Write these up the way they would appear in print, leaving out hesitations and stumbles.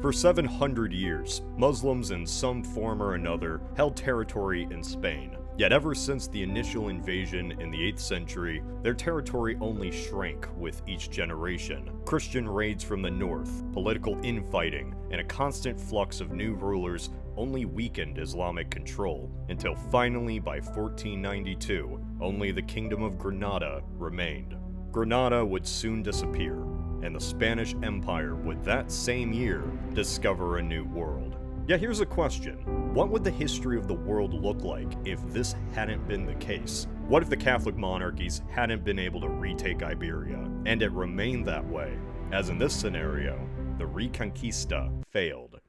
For 700 years, Muslims in some form or another held territory in Spain. Yet ever since the initial invasion in the 8th century, their territory only shrank with each generation. Christian raids from the north, political infighting, and a constant flux of new rulers only weakened Islamic control, until finally by 1492, only the Kingdom of Granada remained. Granada would soon disappear, and the Spanish Empire would that same year discover a new world. Yet here's a question. What would the history of the world look like if this hadn't been the case? What if the Catholic monarchies hadn't been able to retake Iberia, and it remained that way, as in this scenario, the Reconquista failed?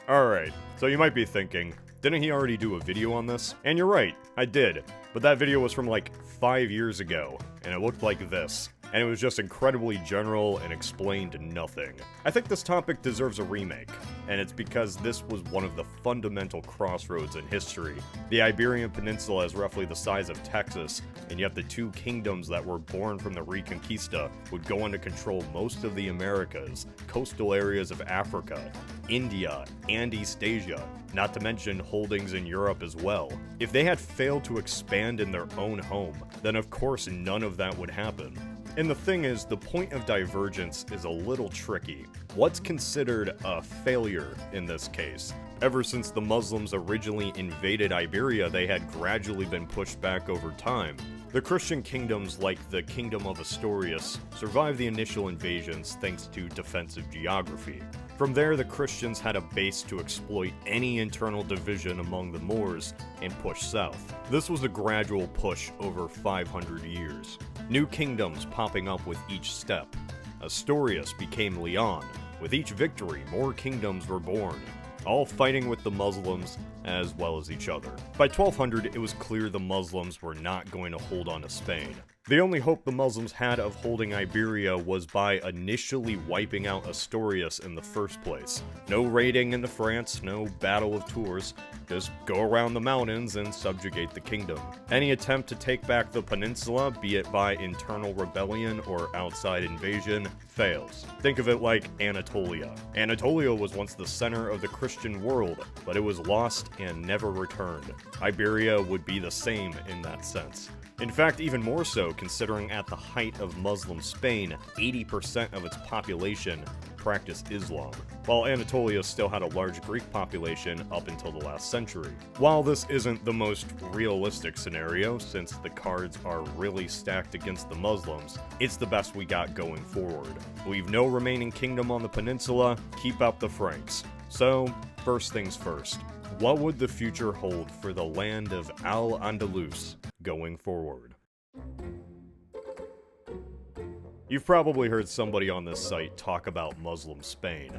Alright, so you might be thinking, didn't he already do a video on this? And you're right, I did, but that video was from like 5 years ago, and it looked like this. And it was just incredibly general and explained nothing. I think this topic deserves a remake, and it's because this was one of the fundamental crossroads in history. The Iberian Peninsula is roughly the size of Texas, and yet the two kingdoms that were born from the Reconquista would go on to control most of the Americas, coastal areas of Africa, India, and East Asia, not to mention holdings in Europe as well. If they had failed to expand in their own home, then of course none of that would happen. And the thing is, the point of divergence is a little tricky. What's considered a failure in this case? Ever since the Muslims originally invaded Iberia, they had gradually been pushed back over time. The Christian kingdoms, like the Kingdom of Asturias, survived the initial invasions thanks to defensive geography. From there, the Christians had a base to exploit any internal division among the Moors and push south. This was a gradual push over 500 years. New kingdoms popping up with each step. Asturias became Leon. With each victory, more kingdoms were born, all fighting with the Muslims as well as each other. By 1200, it was clear the Muslims were not going to hold on to Spain. The only hope the Muslims had of holding Iberia was by initially wiping out Asturias in the first place. No raiding into France, no Battle of Tours, just go around the mountains and subjugate the kingdom. Any attempt to take back the peninsula, be it by internal rebellion or outside invasion, fails. Think of it like Anatolia. Anatolia was once the center of the Christian world, but it was lost and never returned. Iberia would be the same in that sense. In fact, even more so, considering at the height of Muslim Spain, 80% of its population practiced Islam, while Anatolia still had a large Greek population up until the last century. While this isn't the most realistic scenario, since the cards are really stacked against the Muslims, it's the best we got going forward. Leave no remaining kingdom on the peninsula, keep up the Franks. So, first things first. What would the future hold for the land of Al-Andalus going forward? You've probably heard somebody on this site talk about Muslim Spain.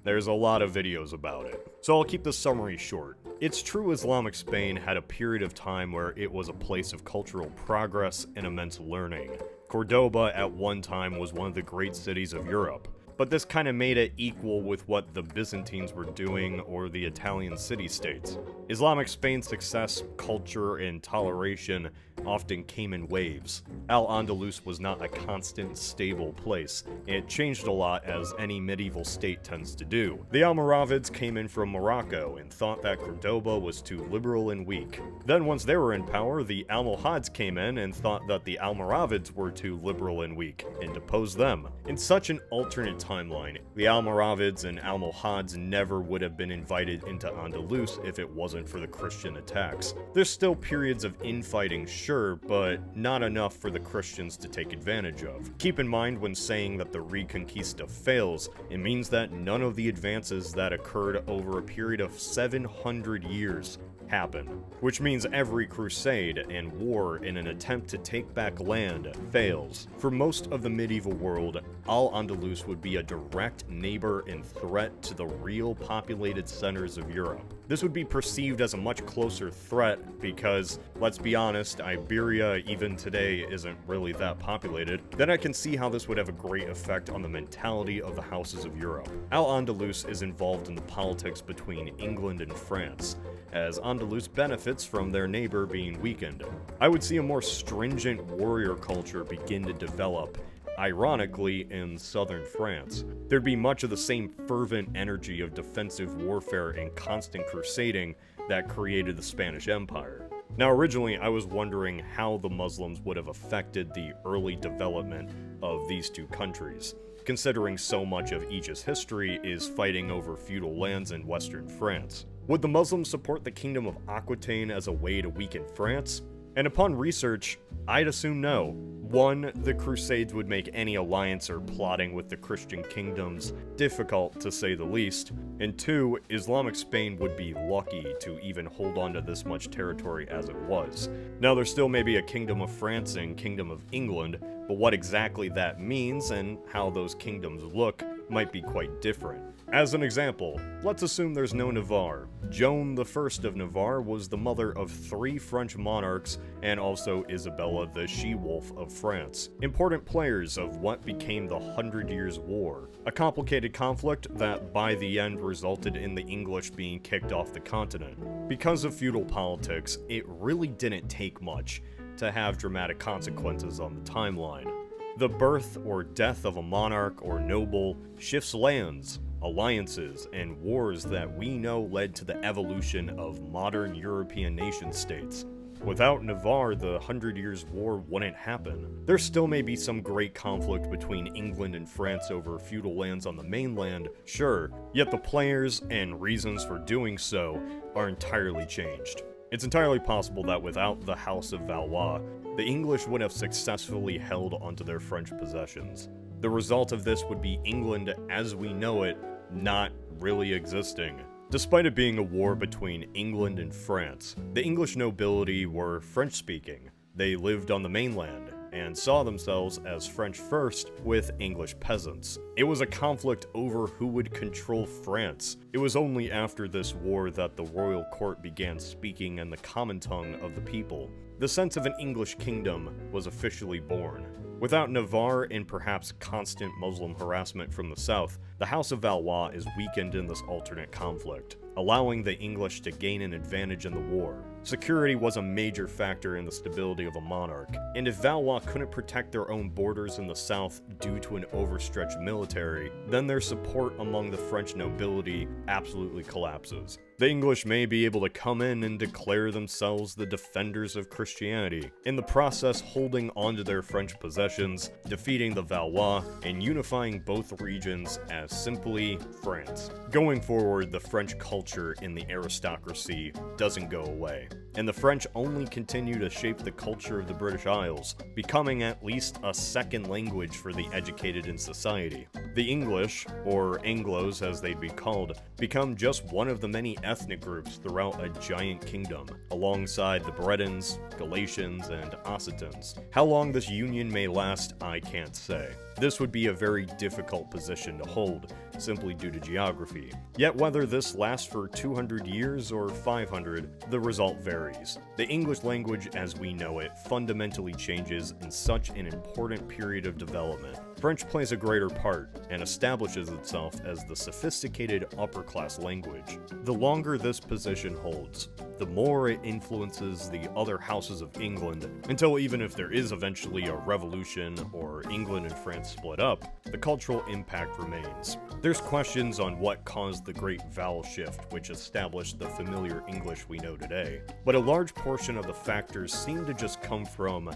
There's a lot of videos about it, so I'll keep the summary short. It's true Islamic Spain had a period of time where it was a place of cultural progress and immense learning. Cordoba at one time was one of the great cities of Europe, but this kind of made it equal with what the Byzantines were doing or the Italian city-states. Islamic Spain's success, culture, and toleration often came in waves. Al-Andalus was not a constant, stable place, and it changed a lot as any medieval state tends to do. The Almoravids came in from Morocco and thought that Cordoba was too liberal and weak. Then once they were in power, the Almohads came in and thought that the Almoravids were too liberal and weak, and deposed them. In such an alternate timeline, the Almoravids and Almohads never would have been invited into Andalus if it wasn't for the Christian attacks. There's still periods of infighting, sure, but not enough for the Christians to take advantage of. Keep in mind when saying that the Reconquista fails, it means that none of the advances that occurred over a period of 700 years happen, which means every crusade and war in an attempt to take back land fails. For most of the medieval world, Al-Andalus would be a direct neighbor and threat to the real populated centers of Europe. This would be perceived as a much closer threat because, let's be honest, Iberia even today isn't really that populated. Then I can see how this would have a great effect on the mentality of the houses of Europe. Al-Andalus is involved in the politics between England and France, as Andalus benefits from their neighbor being weakened. I would see a more stringent warrior culture begin to develop ironically in southern France. There'd be much of the same fervent energy of defensive warfare and constant crusading that created the Spanish Empire. Now, originally, I was wondering how the Muslims would have affected the early development of these two countries, considering so much of each's history is fighting over feudal lands in western France. Would the Muslims support the Kingdom of Aquitaine as a way to weaken France? And upon research, I'd assume no. 1, the Crusades would make any alliance or plotting with the Christian kingdoms difficult, to say the least, and 2, Islamic Spain would be lucky to even hold on to this much territory as it was. Now, there still may be a Kingdom of France and Kingdom of England, but what exactly that means and how those kingdoms look might be quite different. As an example, let's assume there's no Navarre. Joan I of Navarre was the mother of 3 French monarchs and also Isabella the She-Wolf of France, important players of what became the 100 Years' War, a complicated conflict that by the end resulted in the English being kicked off the continent. Because of feudal politics, it really didn't take much to have dramatic consequences on the timeline. The birth or death of a monarch or noble shifts lands, alliances, and wars that we know led to the evolution of modern European nation-states. Without Navarre, the 100 Years' War wouldn't happen. There still may be some great conflict between England and France over feudal lands on the mainland, sure, yet the players and reasons for doing so are entirely changed. It's entirely possible that without the House of Valois, the English would have successfully held onto their French possessions. The result of this would be England as we know it not really existing. Despite it being a war between England and France, the English nobility were French-speaking. They lived on the mainland and saw themselves as French first with English peasants. It was a conflict over who would control France. It was only after this war that the royal court began speaking in the common tongue of the people. The sense of an English kingdom was officially born. Without Navarre and perhaps constant Muslim harassment from the south, the House of Valois is weakened in this alternate conflict, allowing the English to gain an advantage in the war. Security was a major factor in the stability of a monarch, and if Valois couldn't protect their own borders in the south due to an overstretched military, then their support among the French nobility absolutely collapses. The English may be able to come in and declare themselves the defenders of Christianity, in the process holding onto their French possessions, defeating the Valois, and unifying both regions as simply France. Going forward, the French culture in the aristocracy doesn't go away, and the French only continue to shape the culture of the British Isles, becoming at least a second language for the educated in society. The English, or Anglos as they'd be called, become just one of the many ethnic groups throughout a giant kingdom, alongside the Bretons, Galatians, and Occitans. How long this union may last, I can't say. This would be a very difficult position to hold, simply due to geography. Yet whether this lasts for 200 years or 500, the result varies. The English language as we know it fundamentally changes in such an important period of development. French plays a greater part, and establishes itself as the sophisticated upper-class language. The longer this position holds, the more it influences the other houses of England, until even if there is eventually a revolution or England and France split up, the cultural impact remains. There's questions on what caused the Great Vowel Shift, which established the familiar English we know today, but a large portion of the factors seem to just come from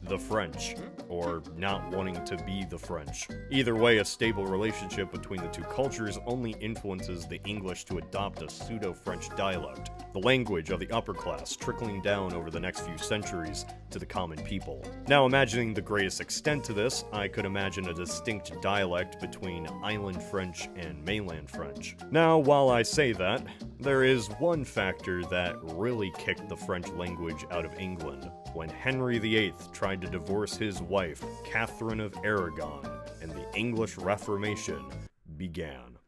the French, or not wanting to be the French. Either way, a stable relationship between the two cultures only influences the English to adopt a pseudo-French dialect, the language of the upper class trickling down over the next few centuries to the common people. Now, imagining the greatest extent to this, I could imagine a distinct dialect between Island French and mainland French. Now, while I say that, there is one factor that really kicked the French language out of England, when Henry VIII tried to divorce his wife, Catherine of Aragon, and the English Reformation began.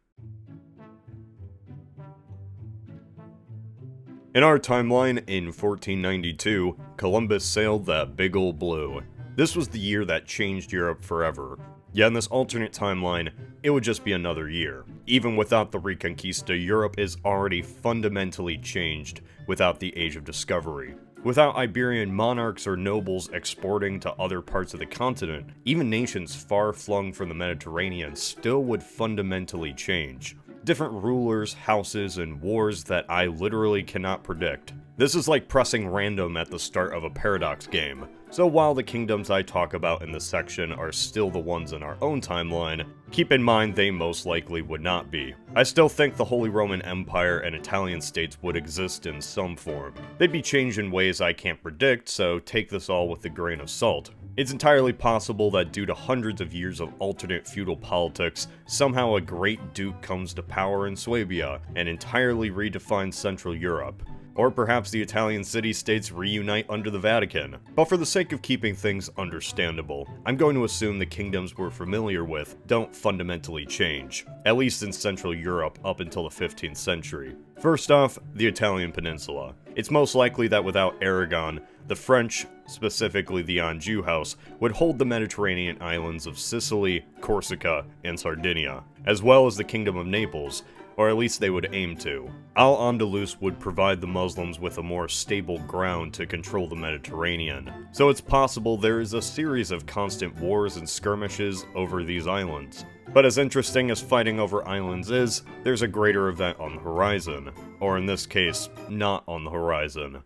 In our timeline, in 1492, Columbus sailed that big ol' blue. This was the year that changed Europe forever. Yet in this alternate timeline, it would just be another year. Even without the Reconquista, Europe is already fundamentally changed without the Age of Discovery. Without Iberian monarchs or nobles exporting to other parts of the continent, even nations far flung from the Mediterranean still would fundamentally change. Different rulers, houses, and wars that I literally cannot predict. This is like pressing random at the start of a paradox game. So while the kingdoms I talk about in this section are still the ones in our own timeline, keep in mind they most likely would not be. I still think the Holy Roman Empire and Italian states would exist in some form. They'd be changed in ways I can't predict, so take this all with a grain of salt. It's entirely possible that due to hundreds of years of alternate feudal politics, somehow a great duke comes to power in Swabia and entirely redefines Central Europe. Or perhaps the Italian city-states reunite under the Vatican. But for the sake of keeping things understandable, I'm going to assume the kingdoms we're familiar with don't fundamentally change, at least in Central Europe up until the 15th century. First off, the Italian peninsula. It's most likely that without Aragon, the French, specifically the Anjou House, would hold the Mediterranean islands of Sicily, Corsica, and Sardinia, as well as the Kingdom of Naples, or at least they would aim to. Al-Andalus would provide the Muslims with a more stable ground to control the Mediterranean, so it's possible there is a series of constant wars and skirmishes over these islands. But as interesting as fighting over islands is, there's a greater event on the horizon, or in this case, not on the horizon.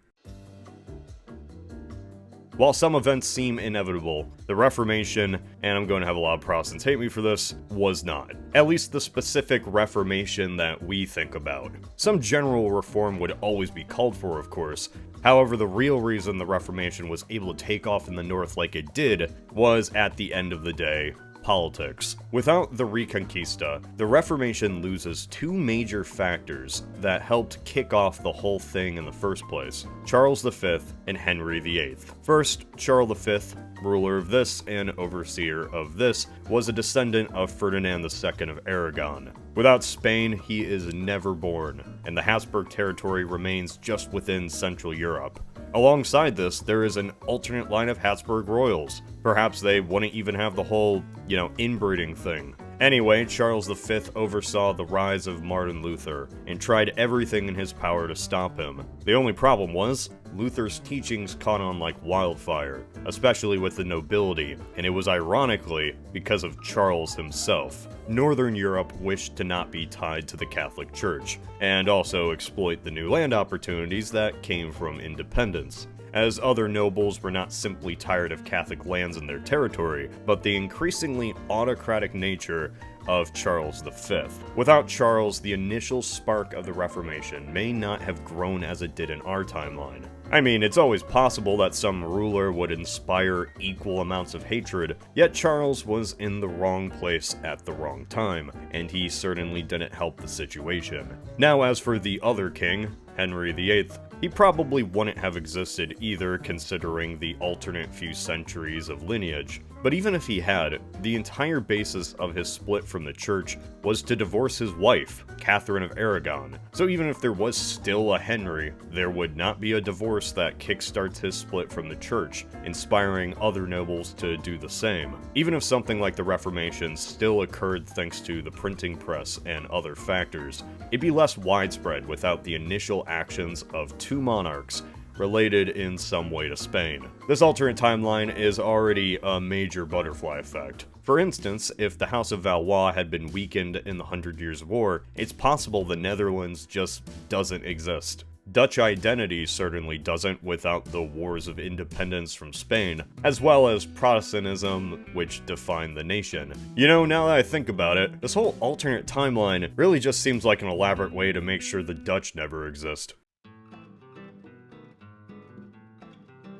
While some events seem inevitable, the Reformation, and I'm going to have a lot of Protestants hate me for this, was not. At least the specific Reformation that we think about. Some general reform would always be called for, of course. However, the real reason the Reformation was able to take off in the North like it did was, at the end of the day, politics. Without the Reconquista, the Reformation loses two major factors that helped kick off the whole thing in the first place: Charles V and Henry VIII. First, Charles V, ruler of this and overseer of this, was a descendant of Ferdinand II of Aragon. Without Spain, he is never born, and the Habsburg territory remains just within Central Europe. Alongside this, there is an alternate line of Habsburg royals. Perhaps they wouldn't even have the whole, inbreeding thing. Anyway, Charles V oversaw the rise of Martin Luther, and tried everything in his power to stop him. The only problem was, Luther's teachings caught on like wildfire, especially with the nobility, and it was ironically because of Charles himself. Northern Europe wished to not be tied to the Catholic Church, and also exploit the new land opportunities that came from independence, as other nobles were not simply tired of Catholic lands in their territory, but the increasingly autocratic nature of Charles V. Without Charles, the initial spark of the Reformation may not have grown as it did in our timeline. I mean, it's always possible that some ruler would inspire equal amounts of hatred, yet Charles was in the wrong place at the wrong time, and he certainly didn't help the situation. Now, as for the other king, Henry VIII, he probably wouldn't have existed either, considering the alternate few centuries of lineage. But even if he had, the entire basis of his split from the church was to divorce his wife, Catherine of Aragon. So even if there was still a Henry, there would not be a divorce that kickstarts his split from the church, inspiring other nobles to do the same. Even if something like the Reformation still occurred thanks to the printing press and other factors, it'd be less widespread without the initial actions of two monarchs related in some way to Spain. This alternate timeline is already a major butterfly effect. For instance, if the House of Valois had been weakened in the 100 Years' War, it's possible the Netherlands just doesn't exist. Dutch identity certainly doesn't without the wars of independence from Spain, as well as Protestantism, which defined the nation. Now that I think about it, this whole alternate timeline really just seems like an elaborate way to make sure the Dutch never exist.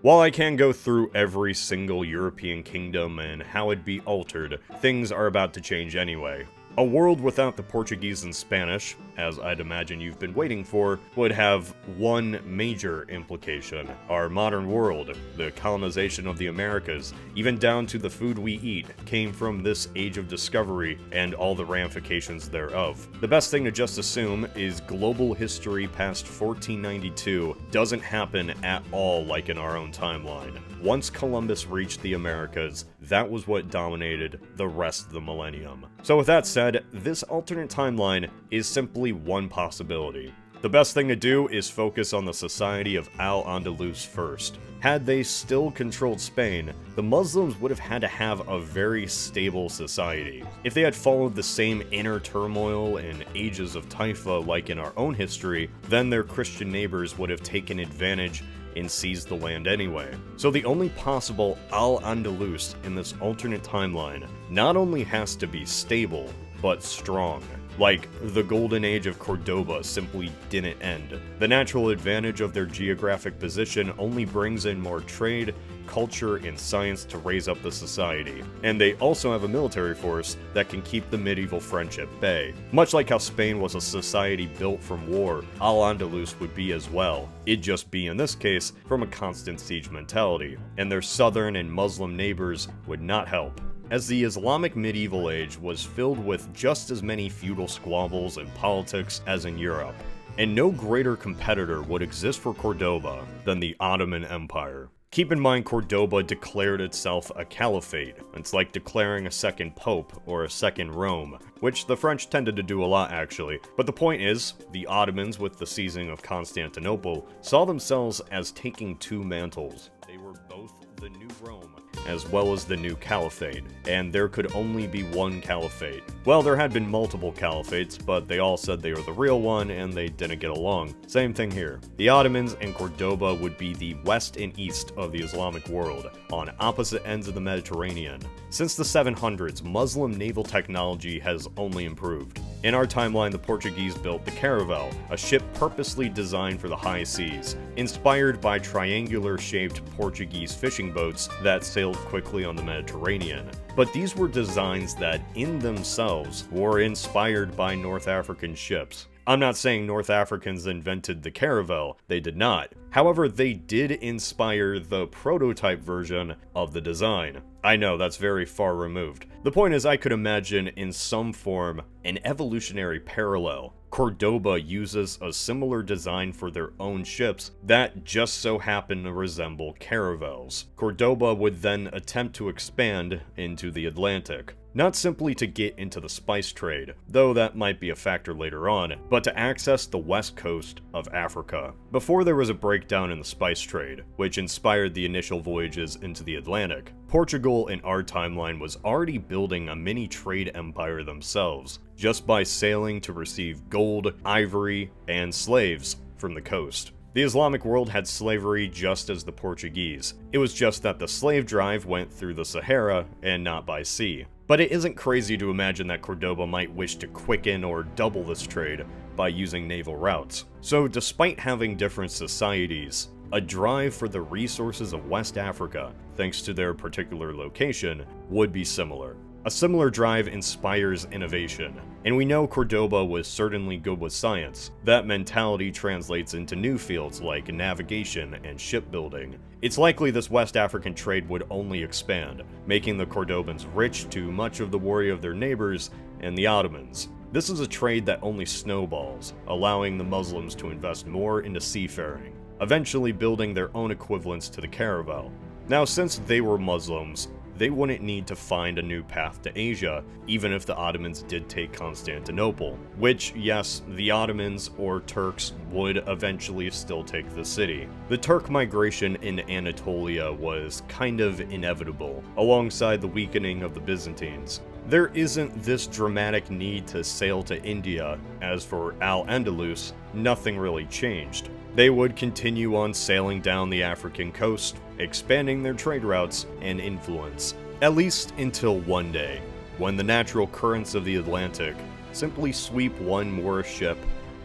While I can go through every single European kingdom and how it'd be altered, things are about to change anyway. A world without the Portuguese and Spanish, as I'd imagine you've been waiting for, would have one major implication. Our modern world, the colonization of the Americas, even down to the food we eat, came from this age of discovery and all the ramifications thereof. The best thing to just assume is global history past 1492 doesn't happen at all like in our own timeline. Once Columbus reached the Americas, that was what dominated the rest of the millennium. So with that said, this alternate timeline is simply one possibility. The best thing to do is focus on the society of Al-Andalus first. Had they still controlled Spain, the Muslims would have had to have a very stable society. If they had followed the same inner turmoil and ages of Taifa like in our own history, then their Christian neighbors would have taken advantage and seized the land anyway. So the only possible Al-Andalus in this alternate timeline not only has to be stable, but strong. Like, the golden age of Cordoba simply didn't end. The natural advantage of their geographic position only brings in more trade, culture, and science to raise up the society. And they also have a military force that can keep the medieval French at bay. Much like how Spain was a society built from war, Al-Andalus would be as well. It'd just be, in this case, from a constant siege mentality. And their southern and Muslim neighbors would not help, as the Islamic medieval age was filled with just as many feudal squabbles and politics as in Europe, and no greater competitor would exist for Cordoba than the Ottoman Empire. Keep in mind, Cordoba declared itself a caliphate. It's like declaring a second pope or a second Rome, which the French tended to do a lot actually. But the point is, the Ottomans, with the seizing of Constantinople, saw themselves as taking two mantles. They were both the new Rome as well as the new caliphate, and there could only be one caliphate. Well, there had been multiple caliphates, but they all said they were the real one and they didn't get along. Same thing here. The Ottomans and Cordoba would be the west and east of the Islamic world, on opposite ends of the Mediterranean. Since the 700s, Muslim naval technology has only improved. In our timeline, the Portuguese built the caravel, a ship purposely designed for the high seas, inspired by triangular-shaped Portuguese fishing boats that sailed quickly on the Mediterranean. But these were designs that, in themselves, were inspired by North African ships. I'm not saying North Africans invented the caravel, they did not. However, they did inspire the prototype version of the design. I know, that's very far removed. The point is, I could imagine in some form an evolutionary parallel. Cordoba uses a similar design for their own ships that just so happen to resemble caravels. Cordoba would then attempt to expand into the Atlantic. Not simply to get into the spice trade, though that might be a factor later on, but to access the west coast of Africa. Before there was a breakdown in the spice trade, which inspired the initial voyages into the Atlantic, Portugal in our timeline was already building a mini trade empire themselves, just by sailing to receive gold, ivory, and slaves from the coast. The Islamic world had slavery just as the Portuguese. It was just that the slave drive went through the Sahara and not by sea. But it isn't crazy to imagine that Cordoba might wish to quicken or double this trade by using naval routes. So despite having different societies, a drive for the resources of West Africa, thanks to their particular location, would be similar. A similar drive inspires innovation, and we know Cordoba was certainly good with science. That mentality translates into new fields like navigation and shipbuilding. It's likely this West African trade would only expand, making the Cordobans rich to much of the worry of their neighbors and the Ottomans. This is a trade that only snowballs, allowing the Muslims to invest more into seafaring, eventually building their own equivalents to the caravel. Now, since they were Muslims, they wouldn't need to find a new path to Asia, even if the Ottomans did take Constantinople. Which, yes, the Ottomans or Turks would eventually still take the city. The Turk migration in Anatolia was kind of inevitable, alongside the weakening of the Byzantines. There isn't this dramatic need to sail to India, as for Al-Andalus, nothing really changed. They would continue on sailing down the African coast, expanding their trade routes and influence, at least until one day, when the natural currents of the Atlantic simply sweep one Moorish ship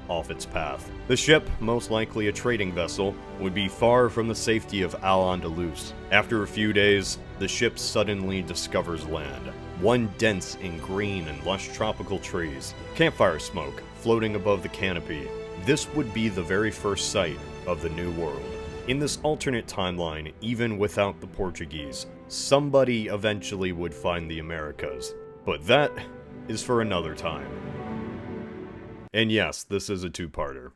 off its path. The ship, most likely a trading vessel, would be far from the safety of Al-Andalus. After a few days, the ship suddenly discovers land, one dense in green and lush tropical trees, campfire smoke floating above the canopy. This would be the very first sight of the New World. In this alternate timeline, even without the Portuguese, somebody eventually would find the Americas. But that is for another time. And yes, this is a two-parter.